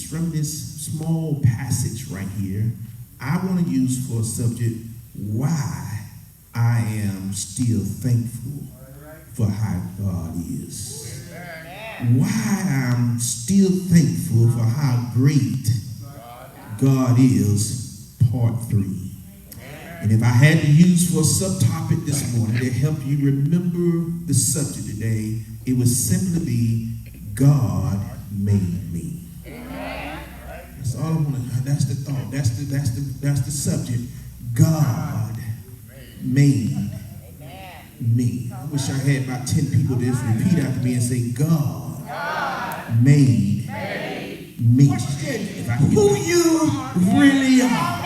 from this small passage right here, I want to use for a subject why I am still thankful for how God is. Why I'm still thankful for how great God is, part 3. And if I had to use for a subtopic this morning to help you remember the subject today, it would simply be God made me. That's all I want to. That's the thought. That's the subject. God made me. I wish I had about 10 people to just repeat after me and say, God made me. Who you really are.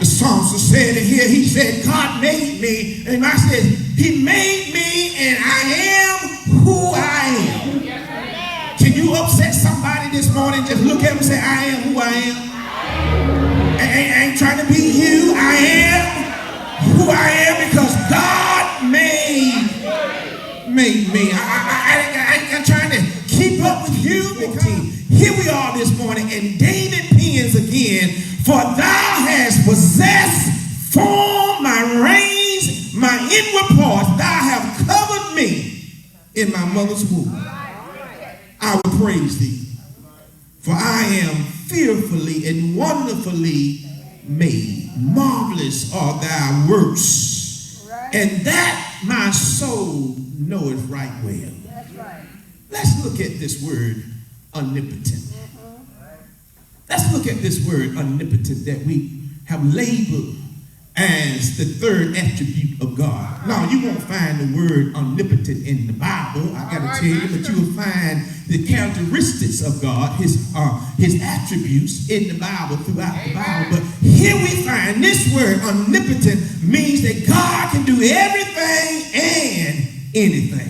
The psalmist said it here. He said, God made me. And I said, he made me and I am who I am. Can you upset somebody this morning? Just look at him and say, I am who I am. I ain't trying to be you. I am who I am because God made me. I ain't trying to keep up with you because here we are this morning and David pens again, for thou hast possessed, formed my reins, my inward parts. Thou hast covered me in my mother's womb. I will praise thee, for I am fearfully and wonderfully made. Marvelous are thy works, and that my soul knoweth right well. Let's look at this word, omnipotent. Let's look at this word omnipotent that we have labeled as the third attribute of God. Now, you won't find the word omnipotent in the Bible, I got to tell you, but you will find the characteristics of God, his attributes in the Bible, throughout the Bible. But here we find this word omnipotent means that God can do everything and anything.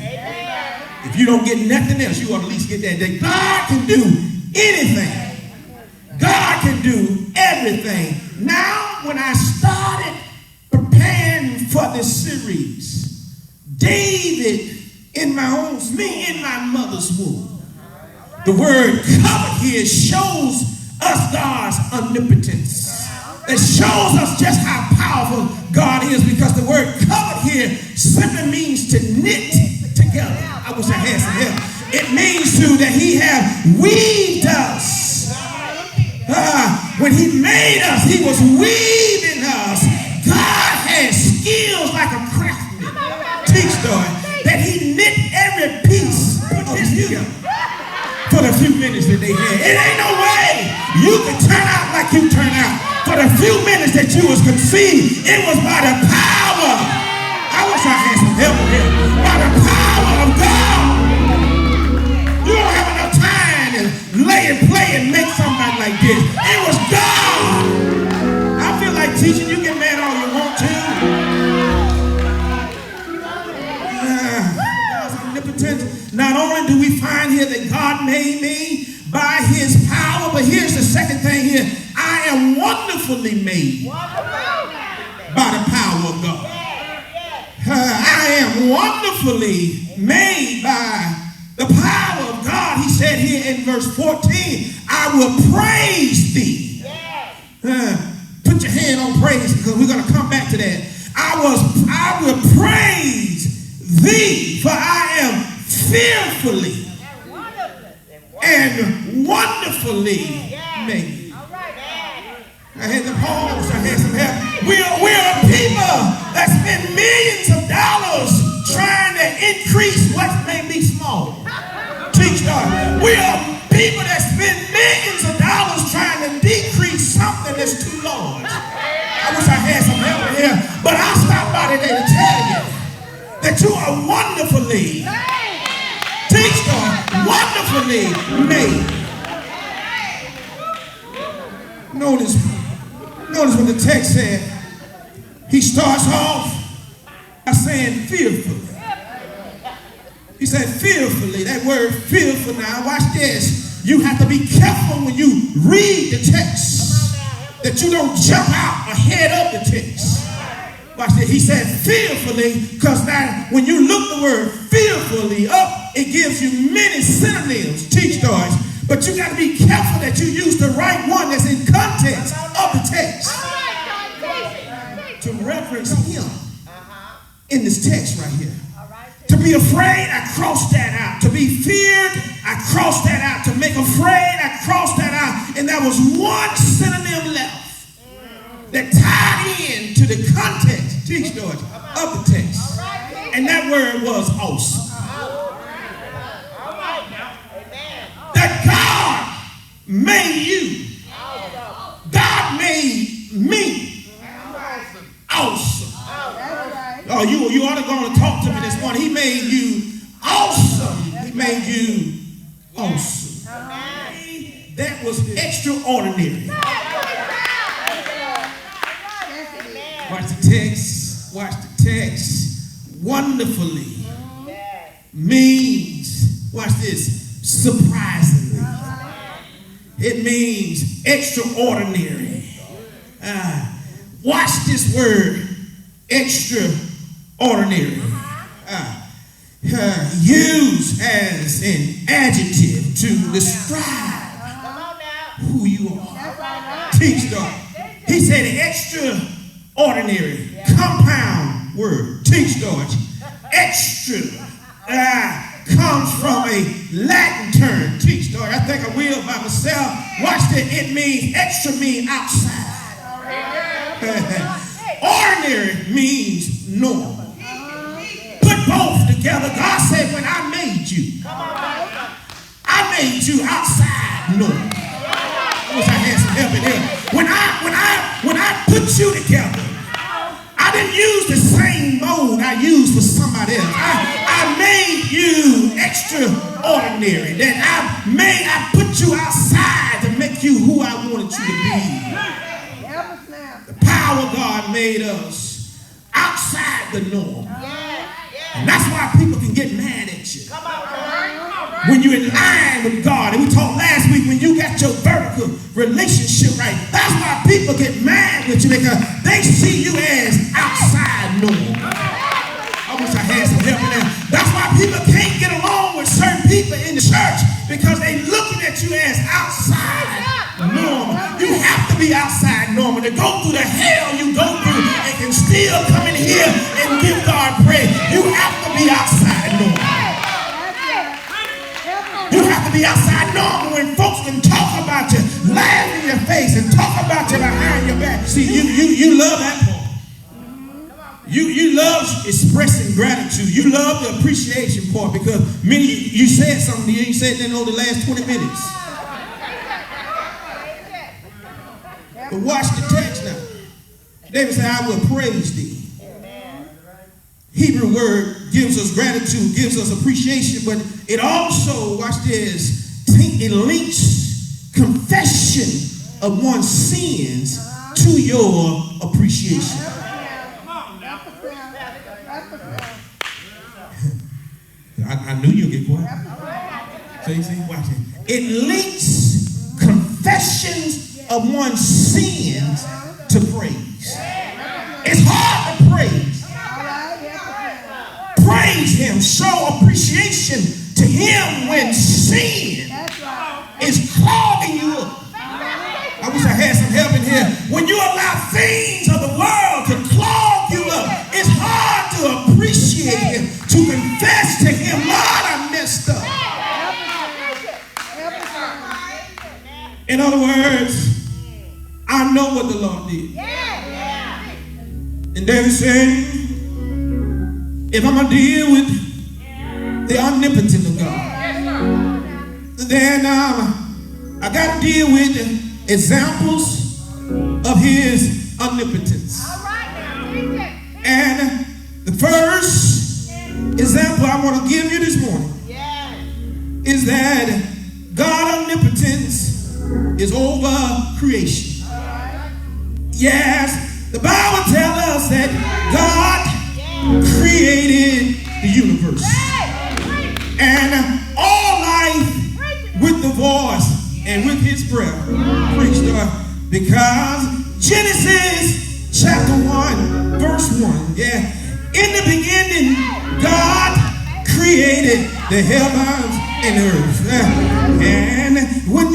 If you don't get nothing else, you ought to at least get that God can do anything. God can do everything. Now, when I started preparing for this series, David in my mother's womb, the word covered here shows us God's omnipotence. It shows us just how powerful God is because the word covered here simply means to knit together. I wish I had some help. It means that he has weaved us. When he made us, he was weaving us. God has skills like a craftsman. Teach that he knit every piece of you for the few minutes that they had. It ain't no way you can turn out like you turn out. For the few minutes that you was conceived, it was by the power. I wish I had some help with him. By the power of God. You don't have enough time to lay and play and make somebody like this. It was God. I feel like teaching. You get mad all you want to. God's omnipotent. Not only do we find here that God made me by his power, but here's the second thing here. I am wonderfully made by the power of God. I am wonderfully made by the power of God. He said here in verse 14, I will praise thee. Put your hand on praise because we're going to come back to that. I will praise thee, for I am fearfully and wonderfully made. I had to pause. I had some help. We're a people that spend millions of dollars trying to increase what may be small. Teach God. We are people that spend millions of dollars trying to decrease something that's too large. I wish I had some help in here, but I'll stop by today to tell you that you are wonderfully, teach God, wonderfully made. Notice what the text said. He starts off by saying fearfully. He said fearfully. That word fearful now, watch this. You have to be careful when you read the text that you don't jump out ahead of the text. Watch this. He said fearfully because now when you look the word fearfully up, it gives you many synonyms, teach stars, But you got to be careful that you use the right one that's in context of the text to reference him in this text right here. To be afraid, I crossed that out. To be feared, I crossed that out. To make afraid, I crossed that out. And there was one synonym left that tied in to the context, teach George, of the text. And that word was awesome. That God made you. God made me. Awesome. Oh, you ought to go and talk to me this morning. He made you awesome. He made you awesome. That was extraordinary. Watch the text. Watch the text. Wonderfully means, watch this, surprisingly. It means extraordinary. Watch this word, extraordinary. Used as an adjective to describe who you are. Teach God. He said extraordinary, compound word. Teach George. Extra comes from a Latin term. Teach George. I think I will by myself. Watch that. It means extra means outside. Ordinary means normal. Put both together. God said, when I made you, I made you outside normal. I wish I had some help in here. When I put you together, I didn't use the same mode I used for somebody else. I made you extraordinary. That I put you outside to make you who I wanted you to be. The power of God made us outside the norm. And that's why people can get mad at you. When you're in line with God, and we talked last week, when you got your vertical relationship right, that's why people get mad with you, because they see you as outside norm. I wish I had some help in there. That's why people can't get along with certain people in the church, because they looking at you as outside normal. You have to be outside normal to go through the hell you go through and can still come in here and give God praise. You have to be outside normal. You have to be outside normal when folks can talk about you, laugh in your face, and talk about you behind your back. See, you love that part. You love expressing gratitude. You love the appreciation part, because many you said something you ain't said that over the last 20 minutes. But watch the text now. David said, I will praise thee. Hebrew word gives us gratitude, gives us appreciation, but it also, watch this, it links confession of one's sins to your appreciation. I knew you'd get quiet. So you see, watch it. It links confessions of one's sins to praise. It's hard to praise. Praise him, show appreciation to him when sin is clogging you up. I wish I had some help in here. When you allow things of the world to clog you up, it's hard to appreciate him, to confess to him, Lord, I messed up. In other words, I know what the Lord did. And David said, if I'm going to deal with the omnipotence of God, then I got to deal with examples of his omnipotence. And the first example I want to give you this morning is that God's omnipotence is over creation. Yes, the Bible tells us that God created the universe and all life with the voice and with his breath. Praise God. Because Genesis chapter 1 verse 1, in the beginning God created the heavens and earth. And when